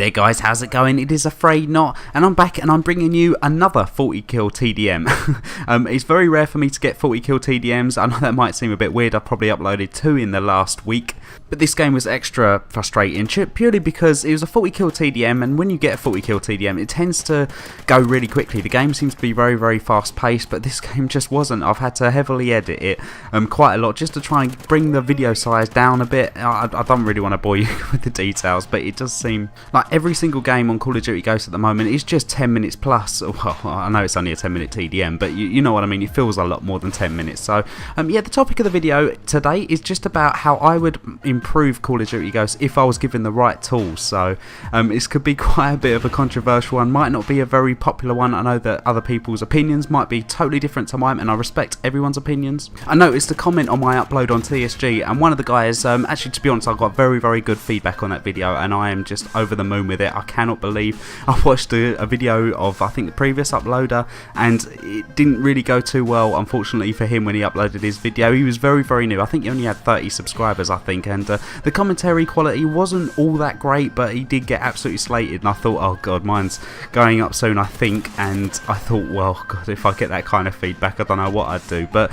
there guys, how's it going? It is Afraid Not, and I'm back and I'm bringing you another 40 kill TDM. It's very rare for me to get 40 kill TDMs. I know that might seem a bit weird. I've probably uploaded 2 in the last week, but this game was extra frustrating purely because it was a 40 kill TDM, and when you get a 40 kill TDM it tends to go really quickly. The game seems to be very fast paced, but this game just wasn't. I've had to heavily edit it quite a lot just to try and bring the video size down a bit. I don't really want to bore you with the details, but it does seem like every single game on Call of Duty Ghosts at the moment is just 10 minutes plus. Well, I know it's only a 10-minute TDM, but you know what I mean. It feels a lot more than 10 minutes. So yeah, the topic of the video today is just about how I would improve Call of Duty Ghosts if I was given the right tools. So this could be quite a bit of a controversial one, might not be a very popular one. I know that other people's opinions might be totally different to mine, and I respect everyone's opinions. I noticed a comment on my upload on TSG, and one of the guys, actually to be honest, I got very good feedback on that video, and I am just over the moon with it. I cannot believe I watched a video of, I think, the previous uploader, and it didn't really go too well, unfortunately for him, when he uploaded his video. He was very new. I think he only had 30 subscribers, I think, and the commentary quality wasn't all that great, but he did get absolutely slated, and I thought, oh god, mine's going up soon, I think. And I thought, well, god, if I get that kind of feedback, I don't know what I'd do. But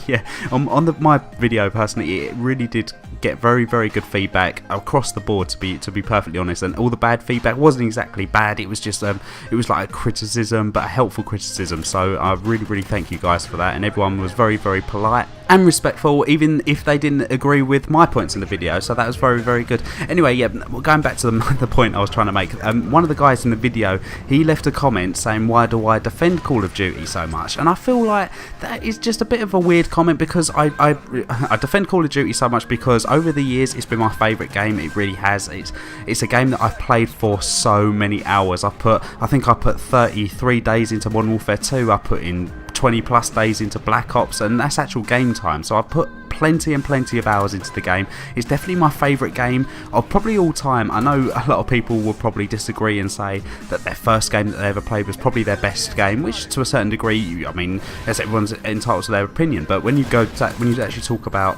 yeah, on my video personally, it really did get very good feedback across the board, to be perfectly honest. And all the bad feedback wasn't exactly bad, it was just it was like a criticism, but a helpful criticism. So I really thank you guys for that, and everyone was very polite and respectful, even if they didn't agree with my points in the video. So that was very good. Anyway, yeah, going back to the point I was trying to make, one of the guys in the video, he left a comment saying, why do I defend Call of Duty so much? And I feel like that is just a bit of a weird comment, because I defend Call of Duty so much because over the years it's been my favourite game. It really has. It's a game that I've played for so many hours. I think I put 33 days into Modern Warfare 2. I put in 20 plus days into Black Ops, and that's actual game time. So I've put plenty of hours into the game. It's definitely my favourite game of probably all time. I know a lot of people will probably disagree and say that their first game that they ever played was probably their best game, which to a certain degree, I mean, as everyone's entitled to their opinion. But when you actually talk about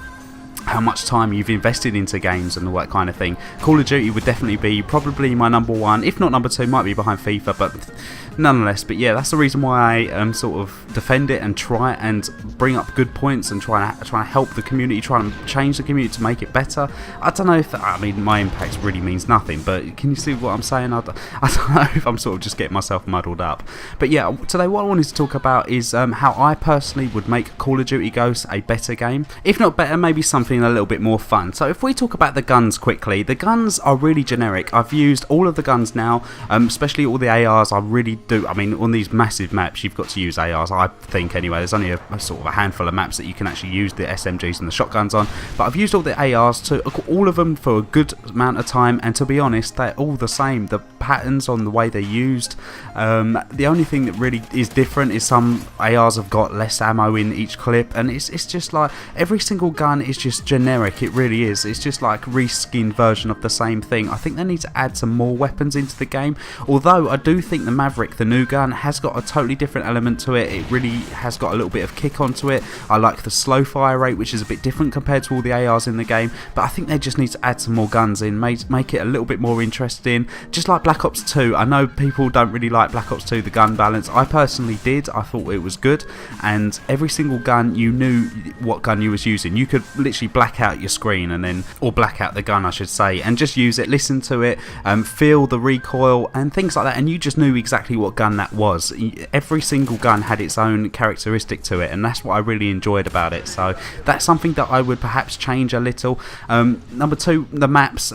how much time you've invested into games and all that kind of thing, Call of Duty would definitely be probably my number one, if not number 2, might be behind FIFA, but nonetheless. But yeah, that's the reason why I sort of defend it and try and bring up good points and try to help the community, try and change the community to make it better. I don't know if I mean, my impact really means nothing, but can you see what I'm saying? I don't know if I'm sort of just getting myself muddled up. But yeah, today what I wanted to talk about is how I personally would make Call of Duty Ghosts a better game. If not better, maybe something a little bit more fun. So if we talk about the guns quickly, the guns are really generic. I've used all of the guns now, especially all the ARs. I really do. I mean, on these massive maps you've got to use ARs, I think anyway. There's only a sort of a handful of maps that you can actually use the SMGs and the shotguns on, but I've used all the ARs, to all of them, for a good amount of time, and to be honest, they're all the same. The patterns on the way they're used, the only thing that really is different is some ARs have got less ammo in each clip, and it's just like every single gun is just generic. It really is. It's just like a reskinned version of the same thing. I think they need to add some more weapons into the game, although I do think the Maverick, the new gun, has got a totally different element to it. It really has got a little bit of kick onto it. I like the slow fire rate, which is a bit different compared to all the ARs in the game, but I think they just need to add some more guns in, make it a little bit more interesting, just like Black Ops 2. I know people don't really like Black Ops 2, the gun balance. I personally did. I thought it was good, and every single gun, you knew what gun you was using. You could literally black out your screen, and then, or black out the gun I should say, and just use it, listen to it, feel the recoil and things like that, and you just knew exactly what gun that was. Every single gun had its own characteristic to it, and that's what I really enjoyed about it. So that's something that I would perhaps change a little. Number 2, the maps.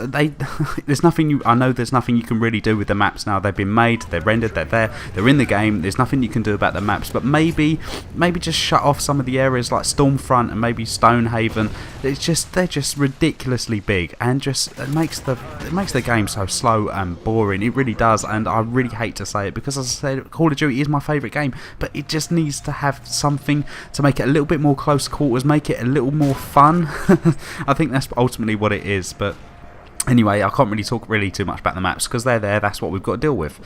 There's nothing I know there's nothing you can really do with the maps now. They've been made, they're rendered, they're there, they're in the game. There's nothing you can do about the maps, but maybe just shut off some of the areas like Stormfront and maybe Stonehaven. They're just ridiculously big, and just it makes the game so slow and boring. It really does, and I really hate to say it, because as I said, Call of Duty is my favourite game, but it just needs to have something to make it a little bit more close quarters, make it a little more fun. I think that's ultimately what it is. But Anyway, I can't really talk too much about the maps because they're there, that's what we've got to deal with.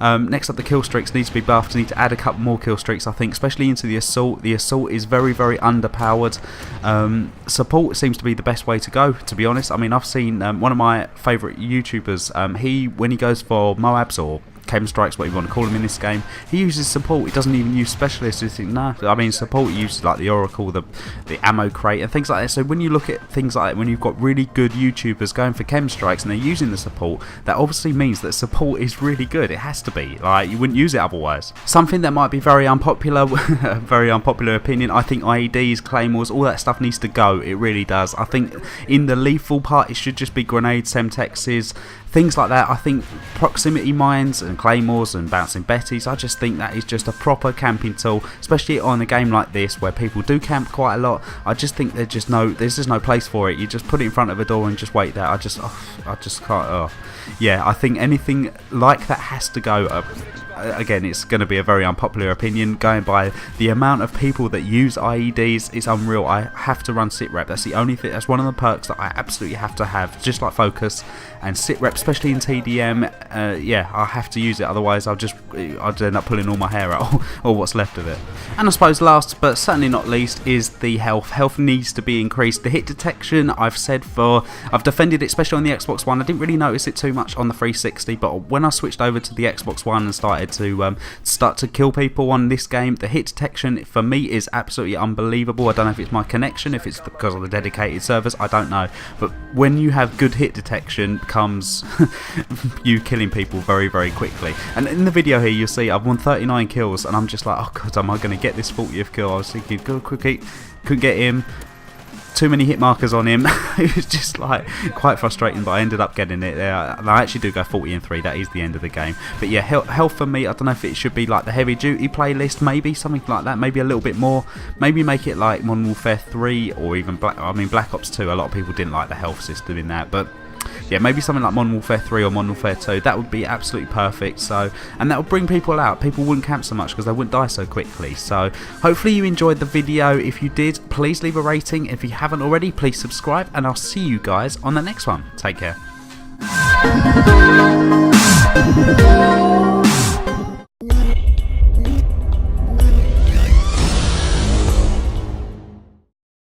Next up, the kill streaks needs to be buffed. Need to add a couple more kill streaks, I think, especially into the assault. The assault is very underpowered. Support seems to be the best way to go, to be honest. I mean, I've seen one of my favourite YouTubers, when he goes for Moabs or Chem Strikes, what you want to call them in this game, he uses support. He doesn't even use specialists. You think, no, I mean, support uses like the Oracle, the ammo crate and things like that. So when you look at things like that, when you've got really good YouTubers going for Chem Strikes and they're using the support, that obviously means that support is really good. It has to be, like, you wouldn't use it otherwise. Something that might be very unpopular, very unpopular opinion, I think IEDs, claymores, all that stuff needs to go. It really does. I think in the lethal part it should just be grenades, semtexes, things like that. I think proximity mines and claymores and bouncing betties, I just think that is just a proper camping tool, especially on a game like this where people do camp quite a lot. I just think there's just no place for it. You just put it in front of a door and just wait there. I just can't. Yeah, I think anything like that has to go. Again, it's going to be a very unpopular opinion. Going by the amount of people that use IEDs, it's unreal. I have to run sitrep. That's the only thing. That's one of the perks that I absolutely have to have. Just like focus and sitrep, especially in TDM. Yeah, I have to use it. Otherwise, I'd end up pulling all my hair out or what's left of it. And I suppose last, but certainly not least, is the health. Health needs to be increased. The hit detection, I've defended it, especially on the Xbox One. I didn't really notice it too much on the 360, but when I switched over to the Xbox One and started to kill people on this game, the hit detection for me is absolutely unbelievable. I don't know if it's my connection, if it's because of the dedicated servers, I don't know, but when you have good hit detection comes you killing people very quickly. And in the video here you'll see I've won 39 kills and I'm just like, oh god, am I going to get this 40th kill? I was thinking, go quickly, couldn't get him. Too many hit markers on him. It was just like quite frustrating, but I ended up getting it there. I actually do go 40-3. That is the end of the game. But yeah, health for me, I don't know if it should be like the heavy duty playlist, maybe something like that, maybe a little bit more. Maybe make it like Modern Warfare 3 or even Black Ops 2. A lot of people didn't like the health system in that, but yeah, maybe something like Modern Warfare 3 or Modern Warfare 2, that would be absolutely perfect. So, and that would bring people out. People wouldn't camp so much because they wouldn't die so quickly. So hopefully you enjoyed the video. If you did, please leave a rating. If you haven't already, please subscribe, and I'll see you guys on the next one. Take care.